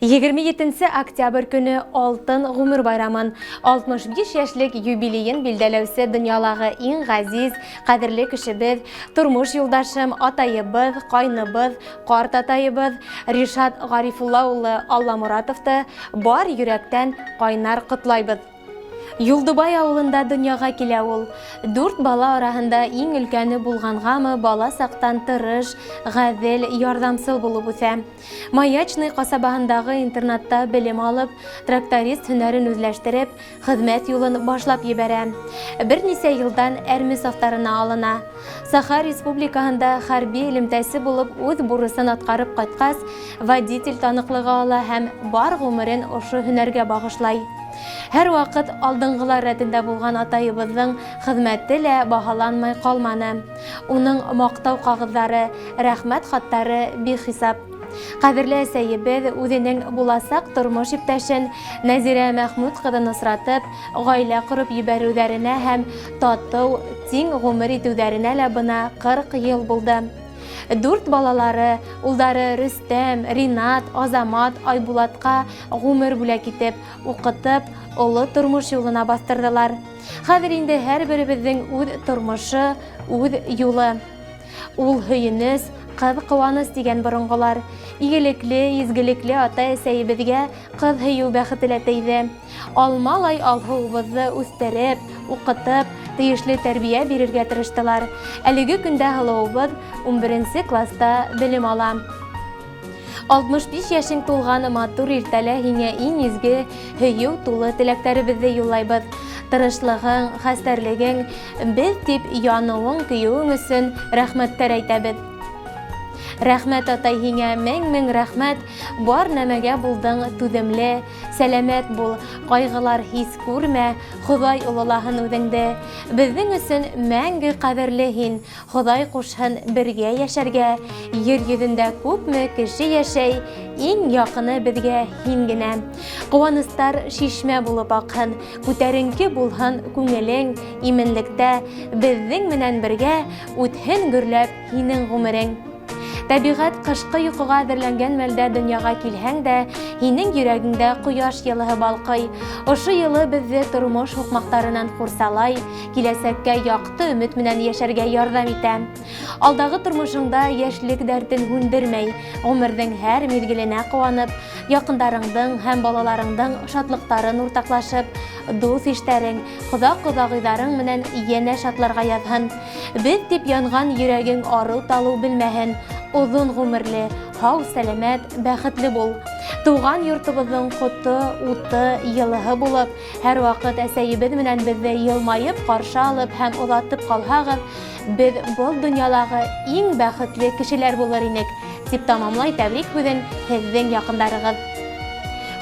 27 октябрь көне Алтын Гомер байрамын, 65 яшьлек юбилейын билдәләүсе дөньялағы иң газиз, кадерле кешебез, тормыш юлдашым, атайыбыз, кайныбыз, карт атайыбыз Ришат Гарифулла улы Алламуратовты бар йөрәктән кайнар котлайбыз. Юлдыбай авылында дөньяга килә ул. 4 бала арасында иң өлкәне булгангамы бала сактан тырыш, гадел, ярдәмсел булып үсә. Маячный касабаһындагы интернатта белем алып, тракторист һөнәрен үзләштереп, хезмәт юлын башлап ебәрә. Берничә елдан әрми сафтарына алына. Саха республикаһында хәрби элемтәсе булып үз бурысын аткарып кайткас, водитель таныклыгы ала һәм бар гомерен ошо һөнәргә багышлай. Һәр вакыт алдынгылар рәтендә булган атайыбызның хезмәте лә баһаланмай калманы. Уның мактау кагызлары, рәхмәт хаттары бихисап. Кадерле әсәебез үзенең буласак тормыш иптәшен Нәзирә Мәхмүд кызын осратып, гаилә корып ибәрүләренә һәм тату, тиң гомер итүләренә лә бына 40 ел булды. 4 балалары, улдары Рөстәм, Ринат, Азамат, Айбулатка гомер бүләк итеп, укытып, олы тормыш юлына бастырдылар. Хәзер инде һәрберебезнең үз тормышы, үз юлы. Ул һөйенес, кыз куаныс дигән борынгылар. Игелекле, изгелекле ата-әсәебезгә кыз һөю бәхете теләде. Алмалай алһуыбызны үстереп, укытып, тиешле тәрбия бирергә тырыштылар. Әлеге көндә һылыубыз 11 класста белем ала. 65 яшең тулган матур иртәлә һиңә иң изге һөю тулы теләкләребезне юллайбыз. Тырышлыгың, хәстәрлегең, без дип януың, көюең өчен рәхмәттәр әйтәбез. Рәхмәт атай һиңә, мең рәхмәт, бар нәмәгә булдың түземле, сәламәт бул, кайгылар хис күрмә, Ходай улылаһын үҙеңдә. Безнең өсөн мәңге кадерле һин, Ходай кушһын бергә яшәргә, ер йөҙөндә күпме кеше яшәй, иң яҡыны безгә һин генә. Ҡыуаныстар шишмә булып аҡһын, күтәренке булһын күңелең, именлектә, безнең менән бергә үтһен гөрләп һинең ғүмерең. Тәбиғәт ҡышҡы йоҡоға әҙерләнгән мәлдә донъяға килһәң дә, һинең йөрәгеңдә ҡояш йылыһы балҡый. Ошо йылы беҙҙе тормош һуҡмаҡтарынан ҡурсалай, киләсәккә яҡты өмөт менән йәшәргә ярҙам итә. Алдағы тормошоңда йәшлек дәртен һүндермәй, ғүмерҙең һәр миҙгеленә ҡыуанып, яҡындарыңдың һәм балаларыңдың шатлыҡтарын уртаҡлашып, дуҫ-иштәрең, ҡоҙаҡ-ҡоҙағыйҙарың менән йәнә шатларға яҙһын. Беҙ тип янған йөрәгең арыу-талыу белмәһен. Оҙон ғүмерле, һау, сәләмәт, бәхетле бул. Туған йортобоҙҙоң ҡото, уты, йылыһы булып, һәр ваҡыт әсәйебеҙ менән беҙҙе йылмайып ҡаршы алып һәм оҙатып ҡалһағыҙ, беҙ был донъялағы иң бәхетле кешеләр булыр инек, тип тамамлай тәбрик һүҙен һеҙҙең яҡындарығыҙ.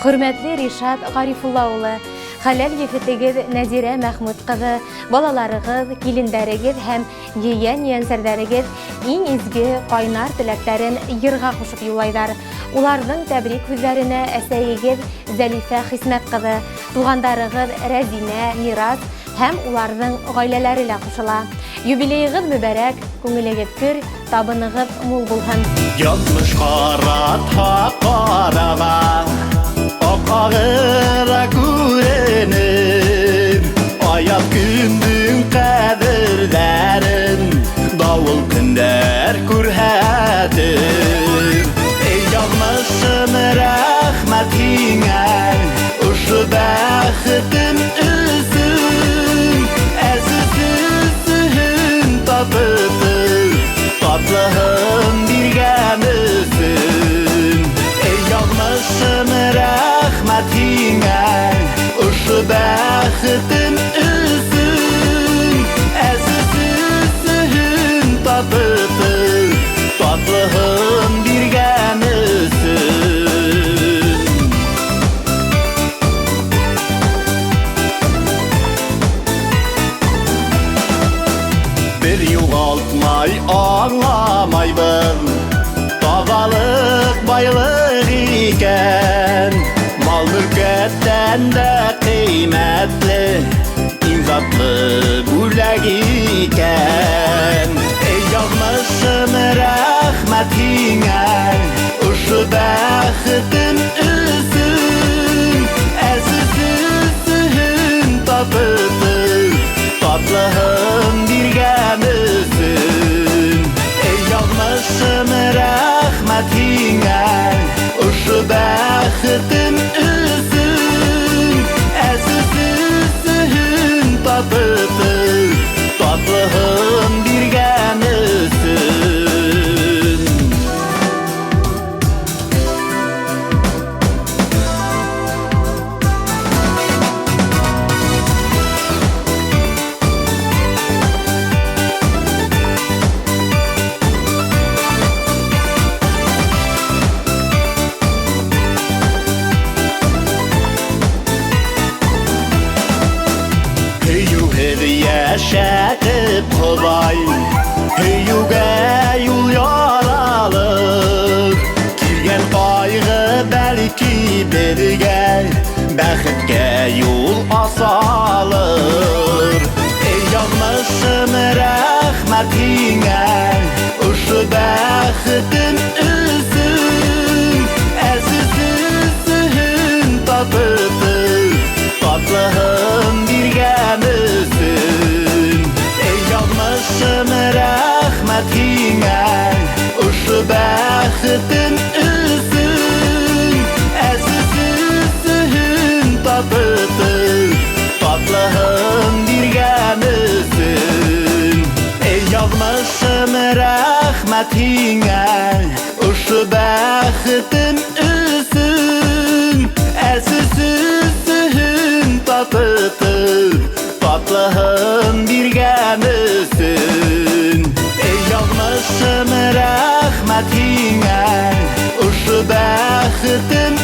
Хөрмәтле Ришат Гарифулла улы, хәләл ефетегеҙ Нәзирә Мәхмүд ҡыҙы, балаларығыҙ, килендәрегеҙ һәм ейән-ейәнсәрҙәрегеҙ иң изге ҡайнар теләктәрен йырға ҡушып юлайҙар. Уларҙың тәбрик һүҙҙәренә әсәйегеҙ Зәлифә Хисмәт ҡыҙы, туғандарығыҙ Рәзинә, Мирас һәм уларҙың ғаиләләре лә ҡушыла. Юбилейығыҙ мүбәрәк, күңелегеҙ көр, табынығыҙ мул булһын. Ятмыш ҡаратһа ҡарама, аҡағыра күренер, аяҙ көндөң ҡәҙерҙәрен дауыл көндәр күрһәтер. Эй яҙмышым, рәхмәт һиңә, ошо бәхетем өсөн, әзиз-сөһөн татып, татлыһын биргән өсөн. Эй яҙмышым, рәхмәт һиңә, ошо бәхетем өсөн, әзиз-сөһөн татып, татлыһын биргән өсөн. Бер юғалтмай аңламайбын, таҙалыҡ байлыҡ икән, мал-мөлкәттән дә ҡиммәтле, иң затлы бүләк икән. Эй яҙмышым, рәхмәт һиңә, ошо бәхетем рәхмәтеңә, ошо бәхетем өсөн, әзизен татып, татлыһын биргән өсөн. Яшәтеп Ходай, һөюгә юл яралыр. Килгән кайгы бәлки бергә, бәхеткә юл асалыр. Эй язмышым рәхмәтеңә, ошо бәхетем өсөн, әзизен татып, татлыһын биргән өсөн. Эй язмышым рәхмәтеңә, ошо бәхетем өсөн, әзизен татып, татлыһын биргән өсөн. Эй язмышым рәхмәтеңә, ошо бәхетем өсөн, әзизен татып, татлыһын биргән өсөн. Эй язмышым рәхмәтеңә, ошо бәхетем